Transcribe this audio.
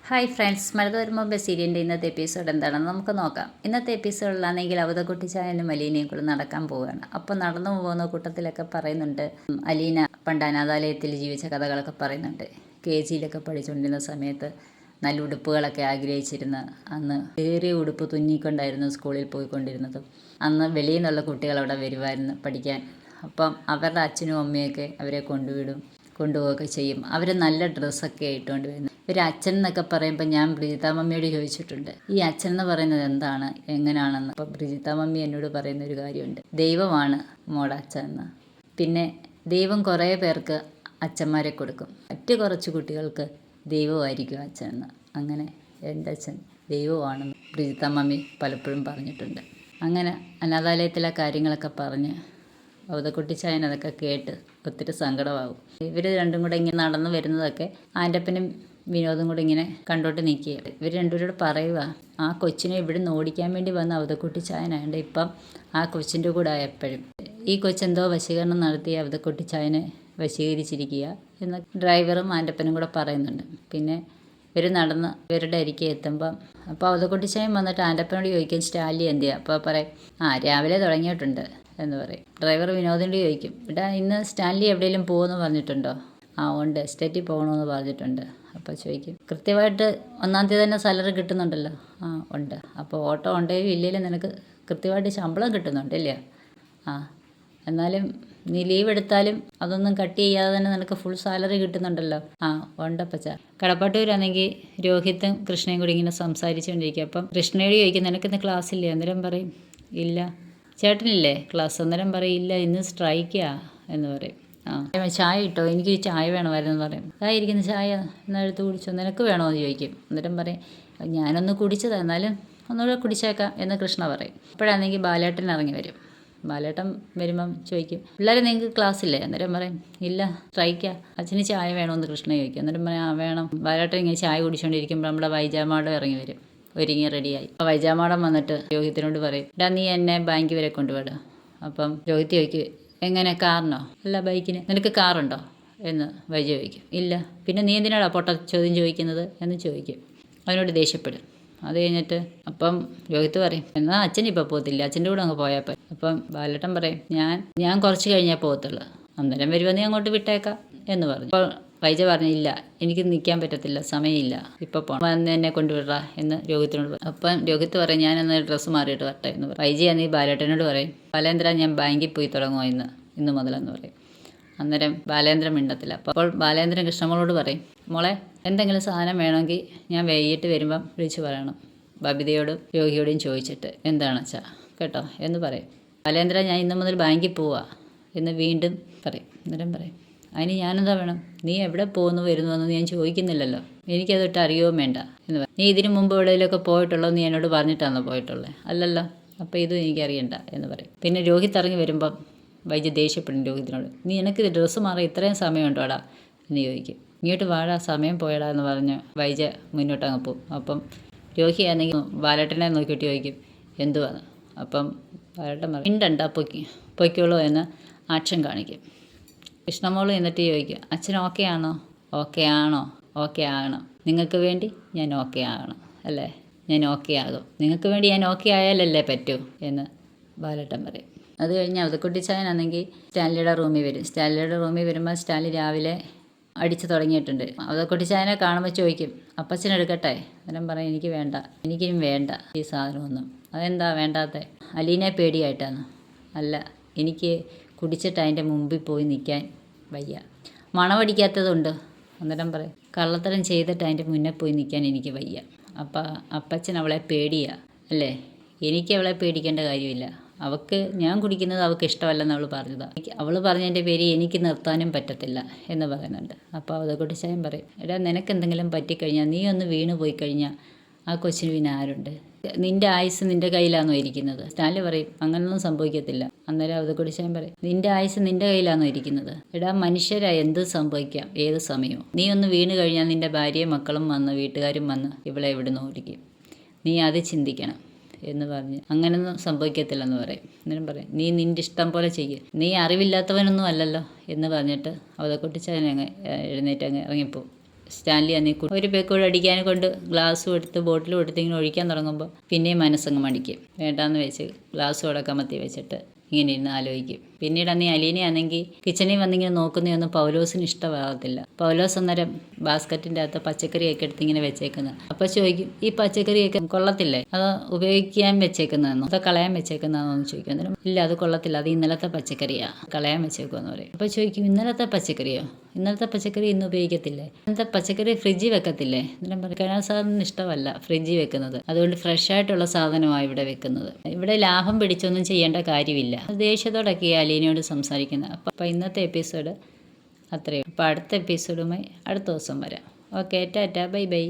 Hi friends, മഴതോരുമ്പോൾ സീരിയലിൻ്റെ ഇന്നത്തെ episode എന്താണെന്ന് നമുക്ക് നോക്കാം. ഇന്നത്തെ എപ്പിസോഡിലാണെങ്കിൽ അവതക്കുട്ടിച്ചായനും അലീനയും കൂടെ നടക്കാൻ പോവുകയാണ്. അപ്പോൾ നടന്നു പോകുന്ന കൂട്ടത്തിലൊക്കെ പറയുന്നുണ്ട്, അലീന പണ്ട് അനാഥാലയത്തിൽ ജീവിച്ച കഥകളൊക്കെ പറയുന്നുണ്ട്. KG-യിലൊക്കെ പഠിച്ചുകൊണ്ടിരുന്ന സമയത്ത് നല്ല ഉടുപ്പുകളൊക്കെ ആഗ്രഹിച്ചിരുന്ന അന്ന് ഏറിയ ഉടുപ്പ് തുന്നിക്കൊണ്ടായിരുന്നു സ്കൂളിൽ പോയിക്കൊണ്ടിരുന്നതും. അന്ന് വെളിയിൽ നിന്നുള്ള കുട്ടികൾ അവിടെ വരുമായിരുന്നു പഠിക്കാൻ. അപ്പം അവരുടെ അച്ഛനും അമ്മയൊക്കെ അവരെ കൊണ്ടുപോവുകയൊക്കെ ചെയ്യും. അവർ നല്ല ഡ്രസ്സൊക്കെ ഇട്ടുകൊണ്ട് വരുന്നു. ഒരു അച്ഛൻ എന്നൊക്കെ പറയുമ്പോൾ ഞാൻ ബ്രീത മമ്മിയോട് ചോദിച്ചിട്ടുണ്ട്, ഈ അച്ഛൻ എന്ന് പറയുന്നത് എന്താണ്, എങ്ങനെയാണെന്ന്. അപ്പോൾ ബ്രീത മമ്മി എന്നോട് പറയുന്ന ഒരു കാര്യമുണ്ട്, ദൈവമാണ് മോടെ അച്ഛൻ എന്ന്. പിന്നെ ദൈവം കുറേ പേർക്ക് അച്ഛന്മാരെ കൊടുക്കും, മറ്റ് കുറച്ച് കുട്ടികൾക്ക് ദൈവമായിരിക്കും അച്ഛൻ എന്ന്. അങ്ങനെ എൻ്റെ അച്ഛൻ ദൈവമാണെന്ന് ബ്രീത മമ്മി പലപ്പോഴും പറഞ്ഞിട്ടുണ്ട്. അങ്ങനെ അനാഥാലയത്തിലെ കാര്യങ്ങളൊക്കെ പറഞ്ഞ് അവതക്കുട്ടിച്ചായൻ അതൊക്കെ കേട്ട് ഒത്തിരി സങ്കടമാകും. ഇവർ രണ്ടും കൂടെ ഇങ്ങനെ നടന്നു വരുന്നതൊക്കെ ആൻ്റപ്പനും വിനോദം കൂടെ ഇങ്ങനെ കണ്ടോട്ട് നിൽക്കുക. ഇവർ രണ്ടുപേരോട് പറയുക, ആ കൊച്ചിനെ ഇവിടെ നിന്ന് ഓടിക്കാൻ വേണ്ടി വന്ന അവതക്കുട്ടിച്ചായനായതുകൊണ്ട് ഇപ്പം ആ കൊച്ചിൻ്റെ കൂടെ എപ്പോഴും ഈ കൊച്ചെന്തോ വശീകരണം നടത്തി അവതക്കുട്ടിച്ചായനെ വശീകരിച്ചിരിക്കുക എന്ന് ഡ്രൈവറും ആൻ്റപ്പനും കൂടെ പറയുന്നുണ്ട്. പിന്നെ ഇവർ നടന്ന് ഇവരുടെ അരികെ എത്തുമ്പം അപ്പോൾ അവതക്കുട്ടിച്ചായൻ വന്നിട്ട് ആൻ്റപ്പനോട് ചോദിക്കും, സ്റ്റാലി എന്തിയാ? അപ്പോൾ പറയും, രാവിലെ തുടങ്ങിയിട്ടുണ്ട് എന്ന് പറയും. ഡ്രൈവർ വിനോദിനോട് ചോദിക്കും, ഇന്ന് സ്റ്റാൻലി എവിടെയെങ്കിലും പോകുമെന്ന് പറഞ്ഞിട്ടുണ്ടോ? ഉണ്ട്, എസ്റ്റേറ്റിൽ പോകണമെന്ന് പറഞ്ഞിട്ടുണ്ട്. അപ്പോൾ ചോദിക്കും, കൃത്യമായിട്ട് 1-ാം തീയതി തന്നെ സാലറി കിട്ടുന്നുണ്ടല്ലോ? ഉണ്ട്. അപ്പോൾ ഓട്ടോ ഉണ്ടെങ്കിലും ഇല്ലെങ്കിലും നിനക്ക് കൃത്യമായിട്ട് ശമ്പളം കിട്ടുന്നുണ്ടല്ലേ? എന്നാലും നീ ലീവ് എടുത്താലും അതൊന്നും കട്ട് ചെയ്യാതെ തന്നെ നിനക്ക് ഫുൾ സാലറി കിട്ടുന്നുണ്ടല്ലോ? ഉണ്ടപ്പച്ച. കടപ്പാട്ടൂരാണെങ്കിൽ രോഹിത്തും കൃഷ്ണയും കൂടി ഇങ്ങനെ സംസാരിച്ചുകൊണ്ടിരിക്കുക. അപ്പം കൃഷ്ണയോട് ചോദിക്കും, നിനക്കിന്ന് ക്ലാസ്സില്ലേ? അന്നേരം പറയും, ഇല്ല. ചേട്ടനില്ലേ ക്ലാസ്? അന്നേരം പറയും, ഇല്ല, ഇന്ന് സ്ട്രൈക്കാ എന്ന് പറയും. ചായ ഇട്ടോ, എനിക്ക് ചായ വേണമായിരുന്നു പറയും. ഇരിക്കുന്ന ചായ എന്നാൽ എടുത്ത് കുടിച്ചോ, നിനക്ക് വേണോ എന്ന് ചോദിക്കും. അന്നേരം പറയും, ഞാനൊന്ന് കുടിച്ചതാ, എന്നാലും ഒന്നുകൂടെ കുടിച്ചേക്കാം എന്ന് കൃഷ്ണ പറയും. അപ്പോഴാണെങ്കിൽ ബാലേട്ടൻ ഇറങ്ങി വരും. ബാലേട്ടൻ വരുമ്പം ചോദിക്കും, പിള്ളേരെ നിങ്ങൾക്ക് ക്ലാസ്സില്ലേ? അന്നേരം പറയും, ഇല്ല, സ്ട്രൈക്കാ. അച്ഛന് ചായ വേണമെന്ന് കൃഷ്ണ ചോദിക്കും. അന്നേരം പറയും, വേണം. ബാലേട്ടൻ ഇങ്ങനെ ചായ കുടിച്ചുകൊണ്ടിരിക്കുമ്പോൾ നമ്മുടെ വൈജാമാടം ഇറങ്ങി വരും, ഒരുങ്ങി റെഡിയായി. അപ്പോൾ വൈജാമാടം വന്നിട്ട് രോഹിത്തിനോട് പറയും, നീ എന്നെ ബാങ്ക് വരെ കൊണ്ടുപോയിടുക. അപ്പം രോഹിത്ത് ചോദിക്കും, എങ്ങനെ, കാറിനോ? അല്ല, ബൈക്കിന്. നിനക്ക് കാറുണ്ടോ എന്ന് വൈജ ചോദിക്കും. ഇല്ല. പിന്നെ നീ എന്തിനാടാ പൊട്ട ചോദ്യം ചോദിക്കുന്നത് എന്ന് ചോദിക്കും. അവനോട് ദേഷ്യപ്പെടും. അത് കഴിഞ്ഞിട്ട് അപ്പം രോഹിത്ത് പറയും, എന്നാൽ അച്ഛനിപ്പോൾ പോകത്തില്ല, അച്ഛൻ്റെ കൂടെ അങ്ങ് പോയാൽ. അപ്പം ബാലേട്ടൻ പറയും, ഞാൻ കുറച്ച് കഴിഞ്ഞാൽ പോകത്തുള്ളൂ, അന്നേരം വരുമ്പോൾ നീ അങ്ങോട്ട് വിട്ടേക്കാം എന്ന് പറഞ്ഞു. അപ്പോൾ വൈജ പറഞ്ഞില്ല, എനിക്ക് നിൽക്കാൻ പറ്റത്തില്ല, സമയമില്ല, ഇപ്പോൾ പോകണം, വന്ന് എന്നെ കൊണ്ടുവിടാ എന്ന് രോഹിത്തിനോട് പറയും. അപ്പം രോഹിത്ത് പറയും, ഞാനൊന്ന് ഡ്രസ്സ് മാറിയിട്ട് വരട്ടെ എന്ന് പറയും. വൈജയാണെങ്കിൽ ബാലേട്ടനോട് പറയും, ബാലേന്ദ്ര ഞാൻ ബാങ്കിൽ പോയി തുടങ്ങുമോ ഇന്ന് മുതലെന്ന് പറയും. അന്നേരം ബാലേന്ദ്രൻ മിണ്ടത്തില്ല. അപ്പോൾ ബാലേന്ദ്രൻ കൃഷ്ണമോളോട് പറയും, മോളെ എന്തെങ്കിലും സാധനം വേണമെങ്കിൽ ഞാൻ വൈകിട്ട് വരുമ്പം വിളിച്ച് പറയണം, ബബിതയോടും രോഹിയോടും ചോദിച്ചിട്ട് എന്താണ് വെച്ചാൽ കേട്ടോ എന്ന് പറയും. ബാലേന്ദ്ര ഞാൻ ഇന്ന് മുതൽ ബാങ്കിൽ പോവാ എന്ന് വീണ്ടും പറയും. അന്നേരം പറയും, അതിന് ഞാനെന്താ വേണം? നീ എവിടെ പോകുന്നു വരുന്നു എന്ന് ഞാൻ ചോദിക്കുന്നില്ലല്ലോ, എനിക്കതൊട്ട് അറിയുകയും വേണ്ട എന്ന് പറയും. നീ ഇതിനു മുമ്പ് എവിടെയെങ്കിലുമൊക്കെ പോയിട്ടുള്ളൂ നീ എന്നോട് പറഞ്ഞിട്ടാണോ പോയിട്ടുള്ളത്? അല്ലല്ലോ, അപ്പോൾ ഇതും എനിക്കറിയണ്ട എന്ന് പറയും. പിന്നെ രോഹിത്ത് ഇറങ്ങി വരുമ്പം വൈദ്യ ദേഷ്യപ്പെടും രോഹിത്തിനോട്, നീ എനിക്ക് ഡ്രസ്സ് മാറി ഇത്രയും സമയമുണ്ടോടാ എന്ന് ചോദിക്കും. ഇങ്ങോട്ട് വാടാ, സമയം പോയടാ എന്ന് പറഞ്ഞ് വൈദ്യ മുന്നോട്ട് അങ്ങ് പോകും. അപ്പം രോഹിയാണെങ്കിൽ ബാലേട്ടനെ നോക്കിയിട്ട് ചോദിക്കും, എന്തുവാന്ന്? അപ്പം ബാലേട്ടൻ പറയും, മിണ്ടണ്ട, പൊയ്ക്കോളൂ എന്ന് ആക്ഷൻ കാണിക്കും. കൃഷ്ണമോൾ എന്നിട്ട് ചോദിക്കും, അച്ഛൻ ഓക്കെ ആണോ? ഓക്കെ ആണോ? ഓക്കെ ആകണം. നിങ്ങൾക്ക് വേണ്ടി ഞാൻ ഓക്കെ ആകണം അല്ലേ? ഞാൻ ഓക്കെ ആകും. നിങ്ങൾക്ക് വേണ്ടി ഞാൻ ഓക്കെ ആയാലല്ലേ പറ്റൂ എന്ന് ബാലേട്ടൻ പറയും. അത് കഴിഞ്ഞ് അവതക്കുട്ടിച്ചായനാണെങ്കിൽ സ്റ്റാൻലിയുടെ റൂമിൽ വരും. സ്റ്റാൻലിയുടെ റൂമിൽ വരുമ്പോൾ സ്റ്റാൻലി രാവിലെ അടിച്ച് തുടങ്ങിയിട്ടുണ്ട്. അവതക്കുട്ടിച്ചായനെ കാണുമ്പോൾ ചോദിക്കും, അപ്പച്ചൻ എടുക്കട്ടെ? അന്നേരം പറയും, എനിക്ക് വേണ്ട, എനിക്കും വേണ്ട ഈ സാധനമൊന്നും. അതെന്താ വേണ്ടാത്ത? അലീനെ പേടിയായിട്ടാണ്? അല്ല, എനിക്ക് കുടിച്ചിട്ട് അതിൻ്റെ മുമ്പിൽ പോയി നിൽക്കാൻ വയ്യ. മണമടിക്കാത്തതുണ്ട്. അന്നേരം പറയും, കള്ളത്തരം ചെയ്തിട്ട് അതിൻ്റെ മുന്നേ പോയി നിൽക്കാൻ എനിക്ക് വയ്യ. അപ്പം അപ്പച്ചൻ അവളെ പേടിയാ അല്ലേ? എനിക്ക് അവളെ പേടിക്കേണ്ട കാര്യമില്ല. അവൾക്ക് ഞാൻ കുടിക്കുന്നത് അവൾക്ക് ഇഷ്ടമല്ലെന്ന് അവൾ പറഞ്ഞതാണ്. അവൾ പറഞ്ഞതിൻ്റെ പേര് എനിക്ക് നിർത്താനും പറ്റത്തില്ല എന്ന് പറയുന്നുണ്ട്. അപ്പോൾ അവതക്കുട്ടിച്ചായൻ പറയും, നിനക്ക് എന്തെങ്കിലും പറ്റിക്കഴിഞ്ഞാൽ, നീ ഒന്ന് വീണ് പോയി കഴിഞ്ഞാൽ ആ കൊച്ചിന് പിന്നെ ആരുണ്ട്? നിൻ്റെ ആയുസ് നിൻ്റെ കയ്യിലാണോ ഇരിക്കുന്നത്? സ്റ്റാൻലി പറയും, അങ്ങനൊന്നും സംഭവിക്കത്തില്ല. അന്നേരം അവതക്കുട്ടിച്ചായൻ പറയും, നിൻ്റെ ആയുസ് നിൻ്റെ കയ്യിലാണോ ഇരിക്കുന്നത്? മനുഷ്യരായി എന്ത് സംഭവിക്കാം ഏത് സമയവും. നീ ഒന്ന് വീണ് കഴിഞ്ഞാൽ നിൻ്റെ ഭാര്യയും മക്കളും വന്ന് വീട്ടുകാരും വന്ന് ഇവളെ എവിടുന്ന് ഓടിക്കും. നീ അത് ചിന്തിക്കണം എന്ന് പറഞ്ഞ് അങ്ങനൊന്നും സംഭവിക്കത്തില്ലെന്ന് പറയും. അന്നേരം പറയും, നീ നിൻ്റെ ഇഷ്ടം പോലെ ചെയ്യ്, നീ അറിവില്ലാത്തവനൊന്നും അല്ലല്ലോ എന്ന് പറഞ്ഞിട്ട് അവതക്കുട്ടിച്ചായൻ അങ്ങ് എഴുന്നേറ്റ് അങ്ങ് ഇറങ്ങിപ്പോവും. സ്റ്റാൻലി അന്നീ ഒരു പേക്കൂടെ അടിക്കാനെ കൊണ്ട് ഗ്ലാസ്സും എടുത്ത് ബോട്ടിലും എടുത്ത് ഇങ്ങനെ ഒഴിക്കാൻ തുടങ്ങുമ്പോൾ പിന്നെയും മനസ്സങ്ങ് മടിക്കും. വേണ്ടാന്ന് വെച്ച് ഗ്ലാസ്സും അവിടെ കമത്തി വെച്ചിട്ട് ഇങ്ങനെ ഇരുന്ന് ആലോചിക്കും. പിന്നീട് അന്നീ അലീനയാണെങ്കിൽ കിച്ചണിൽ വന്നിങ്ങനെ നോക്കുന്നതൊന്നും പൗലോസിന് ഇഷ്ടമാകത്തില്ല. പൗലോസ് അന്നേരം ബാസ്ക്കറ്റിൻ്റെ അകത്ത് പച്ചക്കറിയൊക്കെ എടുത്ത് ഇങ്ങനെ വെച്ചേക്കുന്നത്. അപ്പോൾ ചോദിക്കും, ഈ പച്ചക്കറിയൊക്കെ കൊള്ളത്തില്ലേ, അത് ഉപയോഗിക്കാൻ വെച്ചേക്കുന്നതെന്നോ അതോ കളയാൻ വെച്ചേക്കുന്നതെന്നോ എന്ന് ചോദിക്കും. അന്നേരം ഇല്ല, അത് കൊള്ളത്തില്ല, അത് ഇന്നലത്തെ പച്ചക്കറിയാ, കളയാൻ വെച്ചേക്കുമെന്ന് പറയും. അപ്പോൾ ചോദിക്കും, ഇന്നലത്തെ പച്ചക്കറിയോ? ഇന്നലത്തെ പച്ചക്കറി ഇന്ന് ഉപയോഗിക്കത്തില്ലേ? ഇന്നത്തെ പച്ചക്കറി ഫ്രിഡ്ജിൽ വെക്കത്തില്ലേ? അന്നേരം പറയും, കിഴങ്ങ് സാധനം ഇഷ്ടമല്ല ഫ്രിഡ്ജിൽ വെക്കുന്നത്, അതുകൊണ്ട് ഫ്രഷ് ആയിട്ടുള്ള സാധനമാണ് ഇവിടെ വെക്കുന്നത്. ഇവിടെ ലാഭം പിടിച്ചൊന്നും ചെയ്യേണ്ട കാര്യമില്ല. ദേഷ്യത്തോടൊക്കെ അലീനയോട് സംസാരിക്കുന്നത്. അപ്പോൾ ഇന്നത്തെ എപ്പിസോഡ് അത്രയും. അപ്പോൾ അടുത്ത എപ്പിസോഡുമായി അടുത്ത ദിവസം വരാം. Okay, Tata, bye bye.